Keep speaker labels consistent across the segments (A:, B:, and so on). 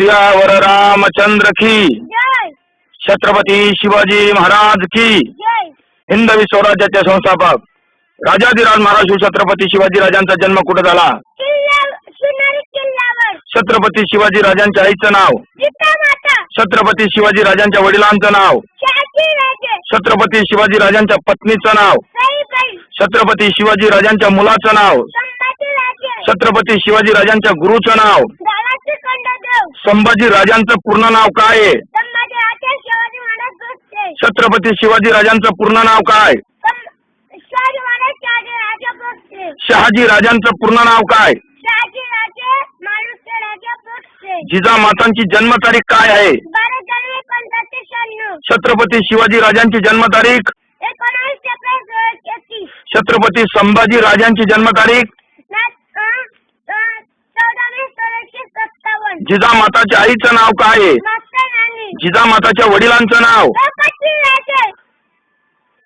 A: सियावर रामचंद्र की
B: जय.
A: छत्रपती शिवाजी महाराज की
B: जय.
A: हिंदवी स्वराज्याचे संस्थापक राजाधिराज महाराज छत्रपती शिवाजी राजांचा जन्म कुठे झाला?
B: सोनारी किल्ल्यावर.
A: छत्रपती शिवाजी राजांच्या आईचं नाव?
B: जिजामाता.
A: छत्रपती शिवाजी राजांच्या वडिलांचं नाव?
B: शहाजीराजे.
A: छत्रपती शिवाजी राजांच्या पत्नीचं नाव?
B: सईबाई.
A: छत्रपती शिवाजी राजांच्या मुलाचं नाव?
B: संभाजीराजे.
A: छत्रपती शिवाजी राजांच्या गुरुचं नाव?
B: दादाजी खंडदेव.
A: संभाजी राजांचं पूर्ण नाव काय आहे?
B: संभाजीराजे शिवाजी महाराज भोसले.
A: छत्रपती शिवाजी राजांचं पूर्ण नाव काय?
B: शिवाजी महाराज शहाजीराजे भोसले.
A: शहाजी राजांचं पूर्ण नाव काय?
B: शहाजीराजे मालुसराजे भोसले.
A: जिजामातांची जन्मतारीख काय आहे?
B: 12 जानेवारी 1596.
A: छत्रपती शिवाजी राजांची जन्मतारीख?
B: 19 एप्रिल 1633.
A: छत्रपती संभाजी राजांची जन्मतारीख?
B: 14 मे 1657.
A: जिजामाताच्या आईचं नाव काय आहे?
B: मास्टर राणी.
A: जिजामाताच्या वडिलांचं नाव?
B: संभाजीराजे.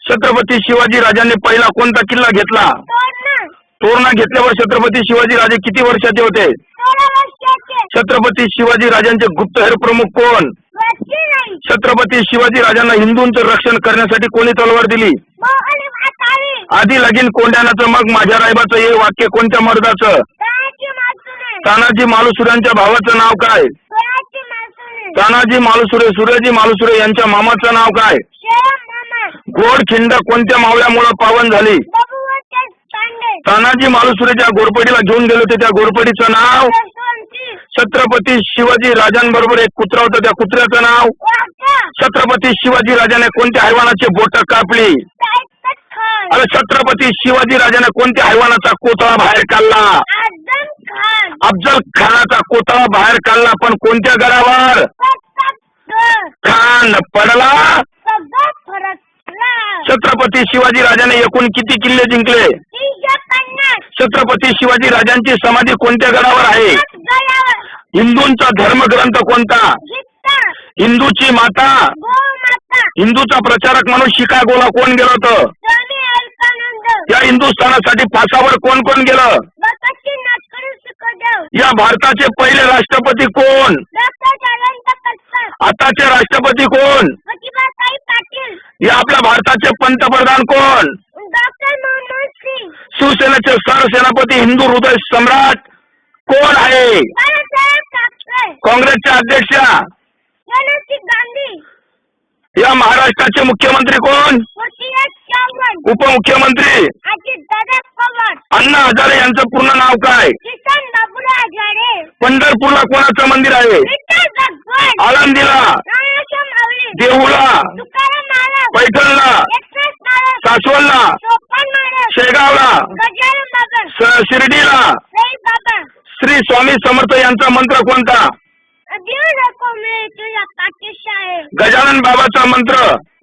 A: छत्रपती शिवाजी राजांनी पहिला कोणता किल्ला घेतला?
B: तोरणा.
A: तोरणा घेतल्यावर छत्रपती शिवाजी राजे किती वर्षाचे होते?
B: 16 वर्षाचे.
A: छत्रपती शिवाजी राजांचे गुप्तहेर प्रमुख कोण?
B: वजीराई.
A: छत्रपती शिवाजी राजांना हिंदूंचं रक्षण करण्यासाठी कोणी तलवार दिली?
B: मोहन आतावी.
A: आधी लगीन कोंड्यानाचं मग माझ्या रायबाचं हे वाक्य कोणत्या मर्दाचं?
B: तानाजी मालुसरे.
A: तानाजी मालुसुऱ्यांच्या भावाचं नाव काय?
B: स्वराजी मालुसरे.
A: तानाजी मालुसुरे सूर्यजी मालुसुरे यांच्या मामाचं नाव काय?
B: शेम मामा.
A: गोडखिंड कोणत्या मावळ्यामुळे पावन झाली?
B: बबुवंत तांडे.
A: तानाजी मालुसुरेच्या घोरपडीला घेऊन गेले होते त्या घोरपडीचं नाव?
B: जसवंती.
A: छत्रपती शिवाजी राजांबरोबर एक कुत्रा होता त्या कुत्र्याचं नाव?
B: वाघा.
A: छत्रपती शिवाजी राजाने कोणत्या हैवानाची बोट कापली?
B: सायकत खान.
A: अरे छत्रपती शिवाजी राजाने कोणत्या हैवानाचा कोतळा बाहेर काढला?
B: आझम खान.
A: अफजल खानाचा कोतळा बाहेर काढला पण कोणत्या गडावर?
B: प्रतापगड.
A: खान पडला.
B: सगळं फरकला.
A: छत्रपती शिवाजी राजाने एकूण किती किल्ले जिंकले?
B: 350.
A: छत्रपती शिवाजी राजांची समाधी कोणत्या गडावर आहे?
B: गडावर.
A: हिंदूंचा धर्मग्रंथ कोणता?
B: गीता.
A: हिंदूची माता?
B: गोमाता.
A: हिंदूचा प्रचारक म्हणून शिकागोला कोण गेलं होतं?
B: स्वामी विवेकानंद.
A: या हिंदुस्थानासाठी फासावर कोण कोण गेलं?
B: बकाशीनाथ करू सुखदेव.
A: या भारताचे पहिले राष्ट्रपती कोण?
B: डॉक्टर जयंत कटकर.
A: आताचे राष्ट्रपती कोण?
B: प्रतिभाताई पाटील.
A: या आपल्या भारताचे पंतप्रधान कोण?
B: डॉक्टर मनमोहन सिंग.
A: शिवसेनेचे सरसेनापती हिंदू हृदय सम्राट कोण आहे?
B: बाळासाहेब ठाकरे.
A: काँग्रेसच्या अध्यक्षा?
B: प्रणव गांधी.
A: या महाराष्ट्राचे मुख्यमंत्री कोण?
B: पृथ्वीराज चव्हाण.
A: उपमुख्यमंत्री?
B: अजितदादा पवार.
A: अण्णा हजारे यांचं पूर्ण नाव काय?
B: किसन बाबूराव आघाडे.
A: पंढरपूरला कोणाचं मंदिर आहे?
B: विठ्ठल भगवान.
A: आळंदीला?
B: रामेश्वर माऊली.
A: देहूला?
B: तुकाराम महाराज.
A: पैठणला?
B: एकनाथ महाराज.
A: सासवडला?
B: सोपान महाराज.
A: शेगावला?
B: गजानन बाबा.
A: शिर्डीला?
B: साई बाबा.
A: श्री स्वामी समर्थ यांचा मंत्र कोणता?
B: देव नको मी तुझ्या पाठीशी आहे.
A: गजानन बाबाचा मंत्र?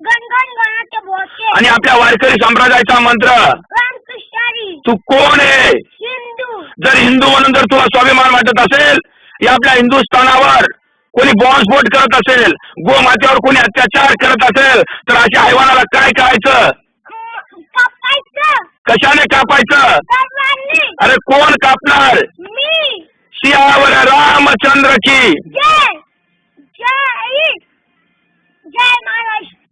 B: गणगण गणाचे भोसे.
A: आणि आपल्या वारकरी संप्रदायाचा मंत्र?
B: रामकृष्णारी.
A: तू कोण आहे?
B: हिंदू.
A: जर हिंदू म्हणून जर तुला स्वाभिमान वाटत असेल, या आपल्या हिंदुस्थानावर कोणी बॉम्बस्फोट करत असेल, गोमातेवर कोणी अत्याचार करत असेल तर अशा हैवानाला काय करायचं?
B: कापायचं.
A: कशाने कापायचं?
B: सर्वांनी.
A: अरे कोण कापणार?
B: मी.
A: सियावर रामचंद्र की
B: जय. जय. जय महाराष्ट्र.